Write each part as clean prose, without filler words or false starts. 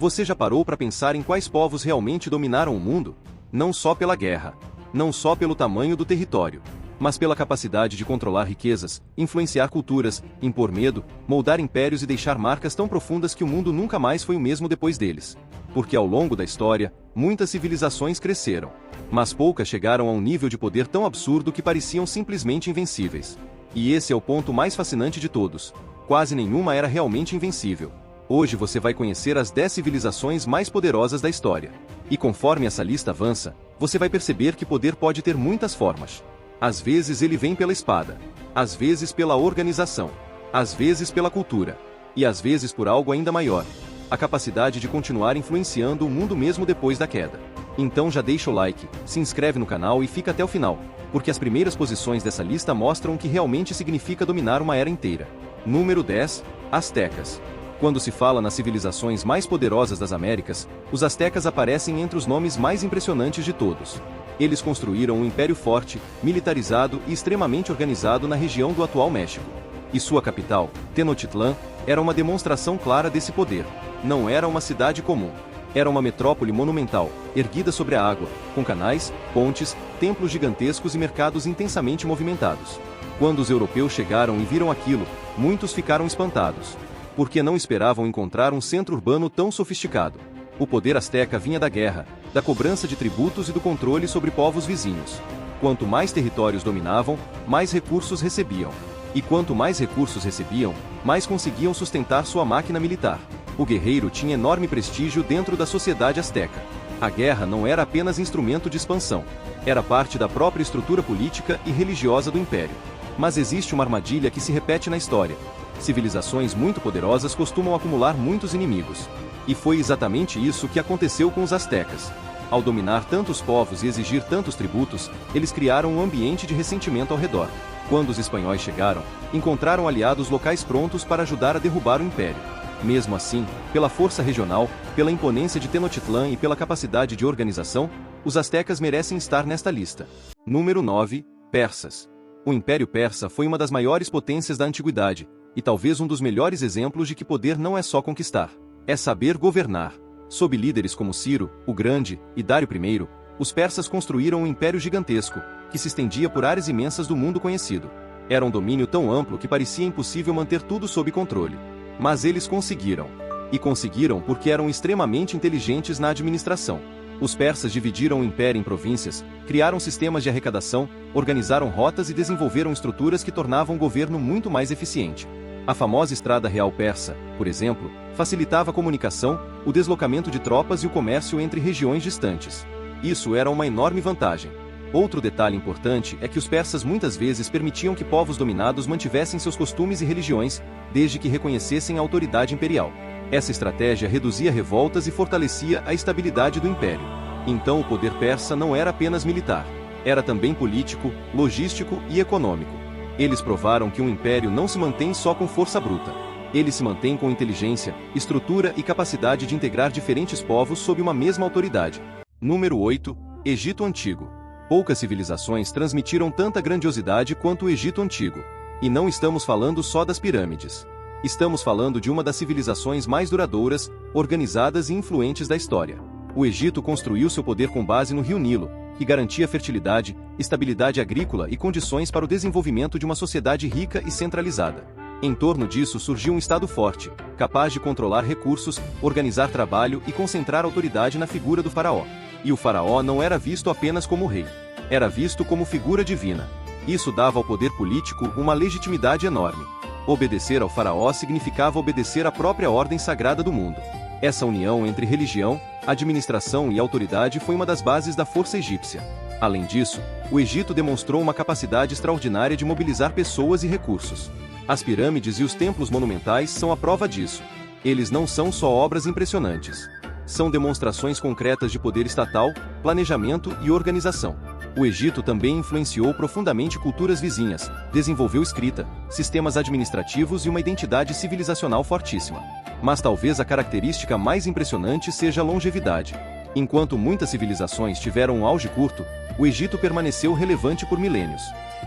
Você já parou para pensar em quais povos realmente dominaram o mundo? Não só pela guerra, não só pelo tamanho do território, mas pela capacidade de controlar riquezas, influenciar culturas, impor medo, moldar impérios e deixar marcas tão profundas que o mundo nunca mais foi o mesmo depois deles. Porque ao longo da história, muitas civilizações cresceram, mas poucas chegaram a um nível de poder tão absurdo que pareciam simplesmente invencíveis. E esse é o ponto mais fascinante de todos. Quase nenhuma era realmente invencível. Hoje você vai conhecer as 10 civilizações mais poderosas da história. E conforme essa lista avança, você vai perceber que poder pode ter muitas formas. Às vezes ele vem pela espada, às vezes pela organização, às vezes pela cultura, e às vezes por algo ainda maior: a capacidade de continuar influenciando o mundo mesmo depois da queda. Então já deixa o like, se inscreve no canal e fica até o final, porque as primeiras posições dessa lista mostram o que realmente significa dominar uma era inteira. Número 10. Astecas. Quando se fala nas civilizações mais poderosas das Américas, os astecas aparecem entre os nomes mais impressionantes de todos. Eles construíram um império forte, militarizado e extremamente organizado na região do atual México. E sua capital, Tenochtitlán, era uma demonstração clara desse poder. Não era uma cidade comum. Era uma metrópole monumental, erguida sobre a água, com canais, pontes, templos gigantescos e mercados intensamente movimentados. Quando os europeus chegaram e viram aquilo, muitos ficaram espantados, porque não esperavam encontrar um centro urbano tão sofisticado. O poder asteca vinha da guerra, da cobrança de tributos e do controle sobre povos vizinhos. Quanto mais territórios dominavam, mais recursos recebiam. E quanto mais recursos recebiam, mais conseguiam sustentar sua máquina militar. O guerreiro tinha enorme prestígio dentro da sociedade asteca. A guerra não era apenas instrumento de expansão. Era parte da própria estrutura política e religiosa do império. Mas existe uma armadilha que se repete na história. Civilizações muito poderosas costumam acumular muitos inimigos. E foi exatamente isso que aconteceu com os astecas. Ao dominar tantos povos e exigir tantos tributos, eles criaram um ambiente de ressentimento ao redor. Quando os espanhóis chegaram, encontraram aliados locais prontos para ajudar a derrubar o império. Mesmo assim, pela força regional, pela imponência de Tenochtitlán e pela capacidade de organização, os astecas merecem estar nesta lista. Número 9. Persas. O Império Persa foi uma das maiores potências da antiguidade, e talvez um dos melhores exemplos de que poder não é só conquistar. É saber governar. Sob líderes como Ciro, o Grande, e Dário I, os persas construíram um império gigantesco, que se estendia por áreas imensas do mundo conhecido. Era um domínio tão amplo que parecia impossível manter tudo sob controle. Mas eles conseguiram. E conseguiram porque eram extremamente inteligentes na administração. Os persas dividiram o império em províncias, criaram sistemas de arrecadação, organizaram rotas e desenvolveram estruturas que tornavam o governo muito mais eficiente. A famosa Estrada Real Persa, por exemplo, facilitava a comunicação, o deslocamento de tropas e o comércio entre regiões distantes. Isso era uma enorme vantagem. Outro detalhe importante é que os persas muitas vezes permitiam que povos dominados mantivessem seus costumes e religiões, desde que reconhecessem a autoridade imperial. Essa estratégia reduzia revoltas e fortalecia a estabilidade do império. Então o poder persa não era apenas militar. Era também político, logístico e econômico. Eles provaram que um império não se mantém só com força bruta. Ele se mantém com inteligência, estrutura e capacidade de integrar diferentes povos sob uma mesma autoridade. Número 8. Egito Antigo. Poucas civilizações transmitiram tanta grandiosidade quanto o Egito Antigo. E não estamos falando só das pirâmides. Estamos falando de uma das civilizações mais duradouras, organizadas e influentes da história. O Egito construiu seu poder com base no rio Nilo, que garantia fertilidade, estabilidade agrícola e condições para o desenvolvimento de uma sociedade rica e centralizada. Em torno disso surgiu um Estado forte, capaz de controlar recursos, organizar trabalho e concentrar autoridade na figura do faraó. E o faraó não era visto apenas como rei. Era visto como figura divina. Isso dava ao poder político uma legitimidade enorme. Obedecer ao faraó significava obedecer à própria ordem sagrada do mundo. Essa união entre religião, administração e autoridade foi uma das bases da força egípcia. Além disso, o Egito demonstrou uma capacidade extraordinária de mobilizar pessoas e recursos. As pirâmides e os templos monumentais são a prova disso. Eles não são só obras impressionantes. São demonstrações concretas de poder estatal, planejamento e organização. O Egito também influenciou profundamente culturas vizinhas, desenvolveu escrita, sistemas administrativos e uma identidade civilizacional fortíssima. Mas talvez a característica mais impressionante seja a longevidade. Enquanto muitas civilizações tiveram um auge curto, o Egito permaneceu relevante por milênios.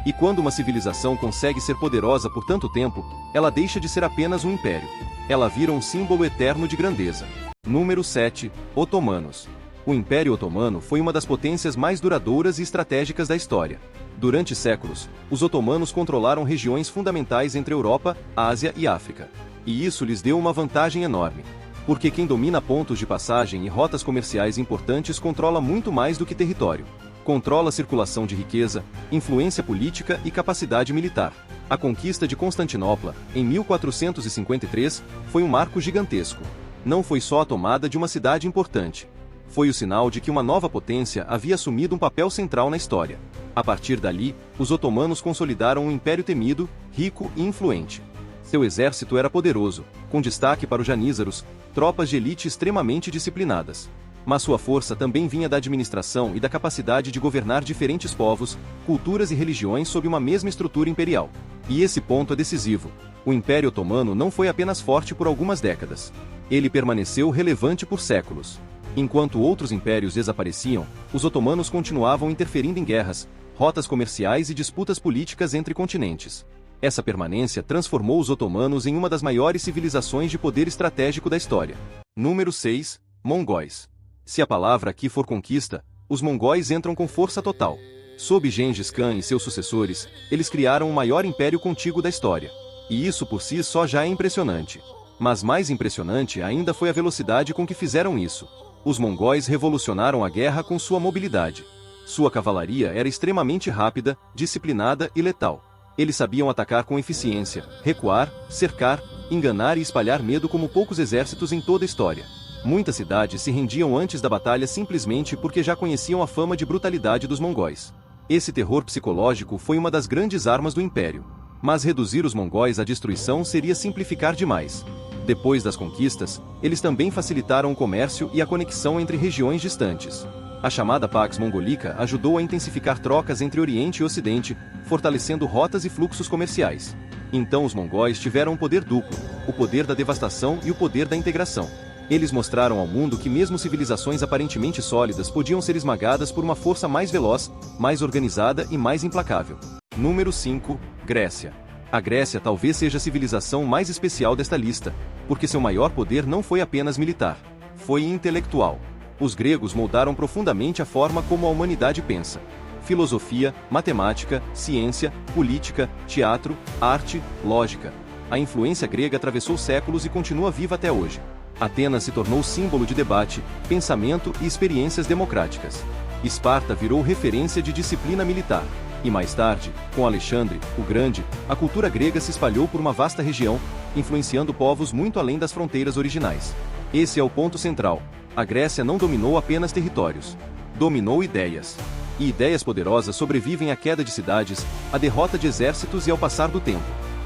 E quando uma civilização consegue ser poderosa por tanto tempo, ela deixa de ser apenas um império. Ela vira um símbolo eterno de grandeza. Número 7. Otomanos. O Império Otomano foi uma das potências mais duradouras e estratégicas da história. Durante séculos, os otomanos controlaram regiões fundamentais entre Europa, Ásia e África. E isso lhes deu uma vantagem enorme. Porque quem domina pontos de passagem e rotas comerciais importantes controla muito mais do que território. Controla a circulação de riqueza, influência política e capacidade militar. A conquista de Constantinopla, em 1453, foi um marco gigantesco. Não foi só a tomada de uma cidade importante. Foi o sinal de que uma nova potência havia assumido um papel central na história. A partir dali, os otomanos consolidaram um império temido, rico e influente. Seu exército era poderoso, com destaque para os janízaros, tropas de elite extremamente disciplinadas. Mas sua força também vinha da administração e da capacidade de governar diferentes povos, culturas e religiões sob uma mesma estrutura imperial. E esse ponto é decisivo. O Império Otomano não foi apenas forte por algumas décadas. Ele permaneceu relevante por séculos. Enquanto outros impérios desapareciam, os otomanos continuavam interferindo em guerras, rotas comerciais e disputas políticas entre continentes. Essa permanência transformou os otomanos em uma das maiores civilizações de poder estratégico da história. Número 6. Mongóis. Se a palavra aqui for conquista, os mongóis entram com força total. Sob Gengis Khan e seus sucessores, eles criaram o maior império contíguo da história. E isso por si só já é impressionante. Mas mais impressionante ainda foi a velocidade com que fizeram isso. Os mongóis revolucionaram a guerra com sua mobilidade. Sua cavalaria era extremamente rápida, disciplinada e letal. Eles sabiam atacar com eficiência, recuar, cercar, enganar e espalhar medo como poucos exércitos em toda a história. Muitas cidades se rendiam antes da batalha simplesmente porque já conheciam a fama de brutalidade dos mongóis. Esse terror psicológico foi uma das grandes armas do império. Mas reduzir os mongóis à destruição seria simplificar demais. Depois das conquistas, eles também facilitaram o comércio e a conexão entre regiões distantes. A chamada Pax Mongolica ajudou a intensificar trocas entre Oriente e Ocidente, fortalecendo rotas e fluxos comerciais. Então os mongóis tiveram um poder duplo, o poder da devastação e o poder da integração. Eles mostraram ao mundo que mesmo civilizações aparentemente sólidas podiam ser esmagadas por uma força mais veloz, mais organizada e mais implacável. Número 5. Grécia. A Grécia talvez seja a civilização mais especial desta lista, porque seu maior poder não foi apenas militar. Foi intelectual. Os gregos moldaram profundamente a forma como a humanidade pensa. Filosofia, matemática, ciência, política, teatro, arte, lógica. A influência grega atravessou séculos e continua viva até hoje. Atenas se tornou símbolo de debate, pensamento e experiências democráticas. Esparta virou referência de disciplina militar. E mais tarde, com Alexandre, o Grande, a cultura grega se espalhou por uma vasta região, influenciando povos muito além das fronteiras originais. Esse é o ponto central. A Grécia não dominou apenas territórios. Dominou ideias. E ideias poderosas sobrevivem à queda de cidades, à derrota de exércitos e ao passar do tempo.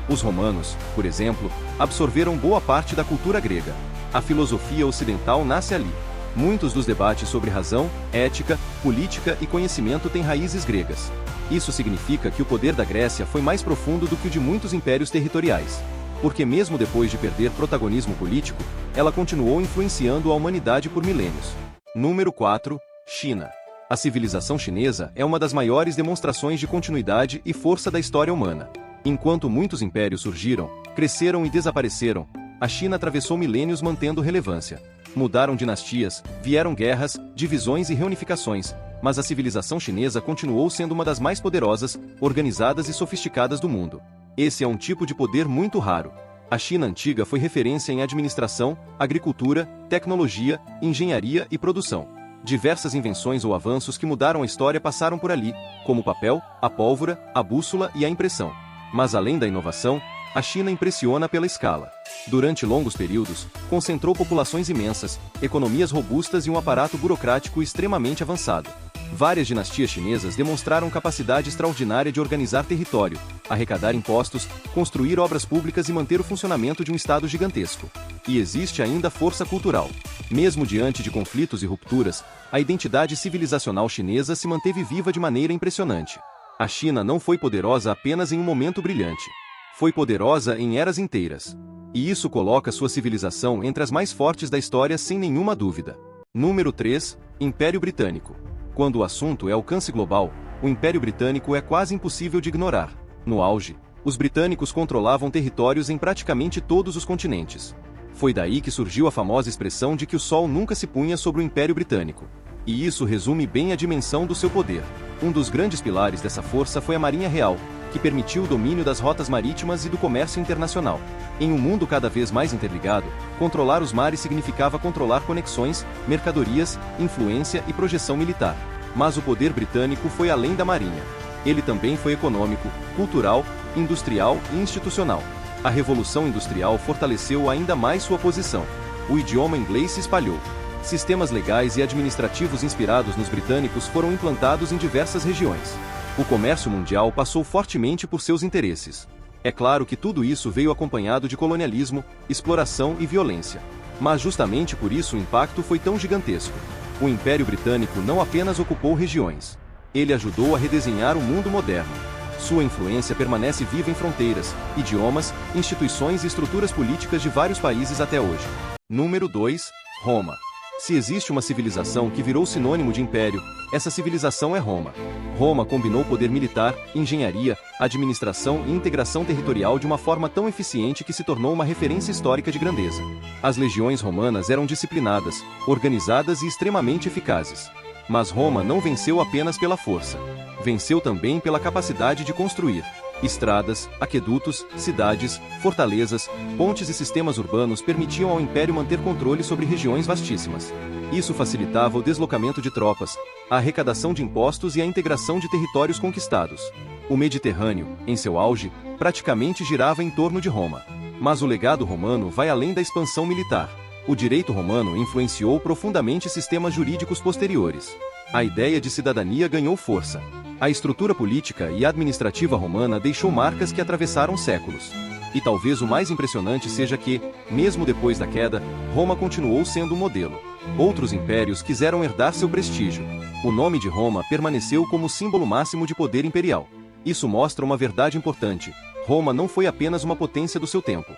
Os romanos, por exemplo, absorveram boa parte da cultura grega. A filosofia ocidental nasce ali. Muitos dos debates sobre razão, ética, política e conhecimento têm raízes gregas. Isso significa que o poder da Grécia foi mais profundo do que o de muitos impérios territoriais. Porque mesmo depois de perder protagonismo político, ela continuou influenciando a humanidade por milênios. Número 4. China. A civilização chinesa é uma das maiores demonstrações de continuidade e força da história humana. Enquanto muitos impérios surgiram, cresceram e desapareceram, a China atravessou milênios mantendo relevância. Mudaram dinastias, vieram guerras, divisões e reunificações, mas a civilização chinesa continuou sendo uma das mais poderosas, organizadas e sofisticadas do mundo. Esse é um tipo de poder muito raro. A China antiga foi referência em administração, agricultura, tecnologia, engenharia e produção. Diversas invenções ou avanços que mudaram a história passaram por ali, como o papel, a pólvora, a bússola e a impressão. Mas além da inovação, a China impressiona pela escala. Durante longos períodos, concentrou populações imensas, economias robustas e um aparato burocrático extremamente avançado. Várias dinastias chinesas demonstraram capacidade extraordinária de organizar território, arrecadar impostos, construir obras públicas e manter o funcionamento de um estado gigantesco. E existe ainda força cultural. Mesmo diante de conflitos e rupturas, a identidade civilizacional chinesa se manteve viva de maneira impressionante. A China não foi poderosa apenas em um momento brilhante. Foi poderosa em eras inteiras. E isso coloca sua civilização entre as mais fortes da história sem nenhuma dúvida. Número 3. Império Britânico. Quando o assunto é alcance global, o Império Britânico é quase impossível de ignorar. No auge, os britânicos controlavam territórios em praticamente todos os continentes. Foi daí que surgiu a famosa expressão de que o sol nunca se punha sobre o Império Britânico. E isso resume bem a dimensão do seu poder. Um dos grandes pilares dessa força foi a Marinha Real, que permitiu o domínio das rotas marítimas e do comércio internacional. Em um mundo cada vez mais interligado, controlar os mares significava controlar conexões, mercadorias, influência e projeção militar. Mas o poder britânico foi além da marinha. Ele também foi econômico, cultural, industrial e institucional. A Revolução Industrial fortaleceu ainda mais sua posição. O idioma inglês se espalhou. Sistemas legais e administrativos inspirados nos britânicos foram implantados em diversas regiões. O comércio mundial passou fortemente por seus interesses. É claro que tudo isso veio acompanhado de colonialismo, exploração e violência. Mas justamente por isso o impacto foi tão gigantesco. O Império Britânico não apenas ocupou regiões. Ele ajudou a redesenhar o mundo moderno. Sua influência permanece viva em fronteiras, idiomas, instituições e estruturas políticas de vários países até hoje. Número 2. Roma. Se existe uma civilização que virou sinônimo de império, essa civilização é Roma. Roma combinou poder militar, engenharia, administração e integração territorial de uma forma tão eficiente que se tornou uma referência histórica de grandeza. As legiões romanas eram disciplinadas, organizadas e extremamente eficazes. Mas Roma não venceu apenas pela força. Venceu também pela capacidade de construir estradas, aquedutos, cidades, fortalezas, pontes e sistemas urbanos permitiam ao império manter controle sobre regiões vastíssimas. Isso facilitava o deslocamento de tropas, a arrecadação de impostos e a integração de territórios conquistados. O Mediterrâneo, em seu auge, praticamente girava em torno de Roma. Mas o legado romano vai além da expansão militar. O direito romano influenciou profundamente sistemas jurídicos posteriores. A ideia de cidadania ganhou força. A estrutura política e administrativa romana deixou marcas que atravessaram séculos. E talvez o mais impressionante seja que, mesmo depois da queda, Roma continuou sendo um modelo. Outros impérios quiseram herdar seu prestígio. O nome de Roma permaneceu como símbolo máximo de poder imperial. Isso mostra uma verdade importante. Roma não foi apenas uma potência do seu tempo.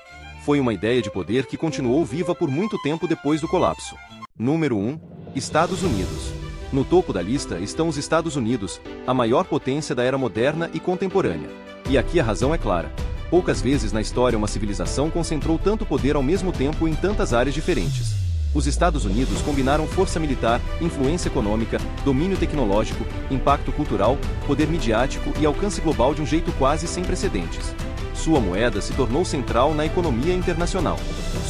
Foi uma ideia de poder que continuou viva por muito tempo depois do colapso. Número 1. Estados Unidos. No topo da lista estão os Estados Unidos, a maior potência da era moderna e contemporânea. E aqui a razão é clara. Poucas vezes na história uma civilização concentrou tanto poder ao mesmo tempo em tantas áreas diferentes. Os Estados Unidos combinaram força militar, influência econômica, domínio tecnológico, impacto cultural, poder midiático e alcance global de um jeito quase sem precedentes. Sua moeda se tornou central na economia internacional.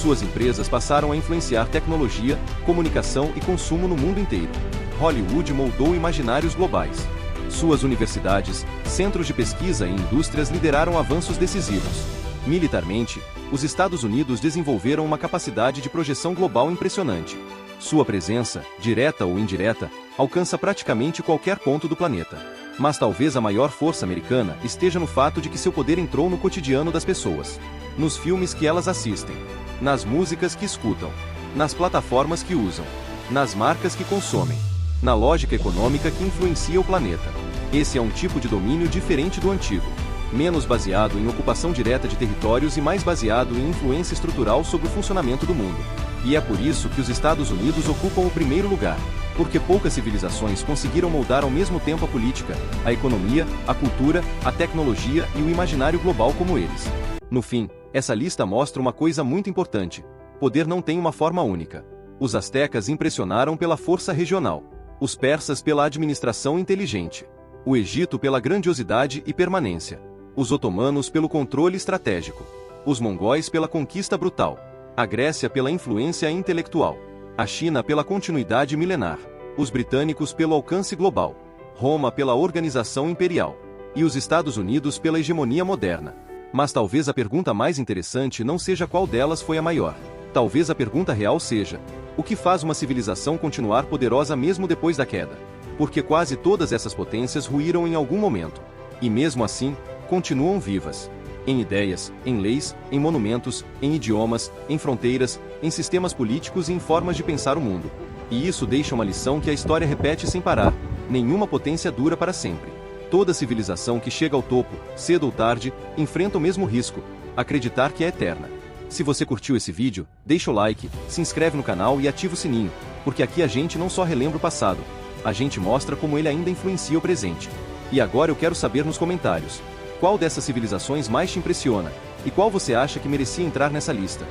Suas empresas passaram a influenciar tecnologia, comunicação e consumo no mundo inteiro. Hollywood moldou imaginários globais. Suas universidades, centros de pesquisa e indústrias lideraram avanços decisivos. Militarmente, os Estados Unidos desenvolveram uma capacidade de projeção global impressionante. Sua presença, direta ou indireta, alcança praticamente qualquer ponto do planeta. Mas talvez a maior força americana esteja no fato de que seu poder entrou no cotidiano das pessoas. Nos filmes que elas assistem. Nas músicas que escutam. Nas plataformas que usam. Nas marcas que consomem. Na lógica econômica que influencia o planeta. Esse é um tipo de domínio diferente do antigo. Menos baseado em ocupação direta de territórios e mais baseado em influência estrutural sobre o funcionamento do mundo. E é por isso que os Estados Unidos ocupam o primeiro lugar. Porque poucas civilizações conseguiram moldar ao mesmo tempo a política, a economia, a cultura, a tecnologia e o imaginário global como eles. No fim, essa lista mostra uma coisa muito importante. Poder não tem uma forma única. Os astecas impressionaram pela força regional. Os persas pela administração inteligente. O Egito pela grandiosidade e permanência. Os otomanos pelo controle estratégico. Os mongóis pela conquista brutal. A Grécia pela influência intelectual. A China pela continuidade milenar. Os britânicos pelo alcance global. Roma pela organização imperial. E os Estados Unidos pela hegemonia moderna. Mas talvez a pergunta mais interessante não seja qual delas foi a maior. Talvez a pergunta real seja: o que faz uma civilização continuar poderosa mesmo depois da queda? Porque quase todas essas potências ruíram em algum momento. E mesmo assim, continuam vivas. Em ideias, em leis, em monumentos, em idiomas, em fronteiras, em sistemas políticos e em formas de pensar o mundo. E isso deixa uma lição que a história repete sem parar: nenhuma potência dura para sempre. Toda civilização que chega ao topo, cedo ou tarde, enfrenta o mesmo risco: acreditar que é eterna. Se você curtiu esse vídeo, deixa o like, se inscreve no canal e ativa o sininho, porque aqui a gente não só relembra o passado, a gente mostra como ele ainda influencia o presente. E agora eu quero saber nos comentários: qual dessas civilizações mais te impressiona? E qual você acha que merecia entrar nessa lista?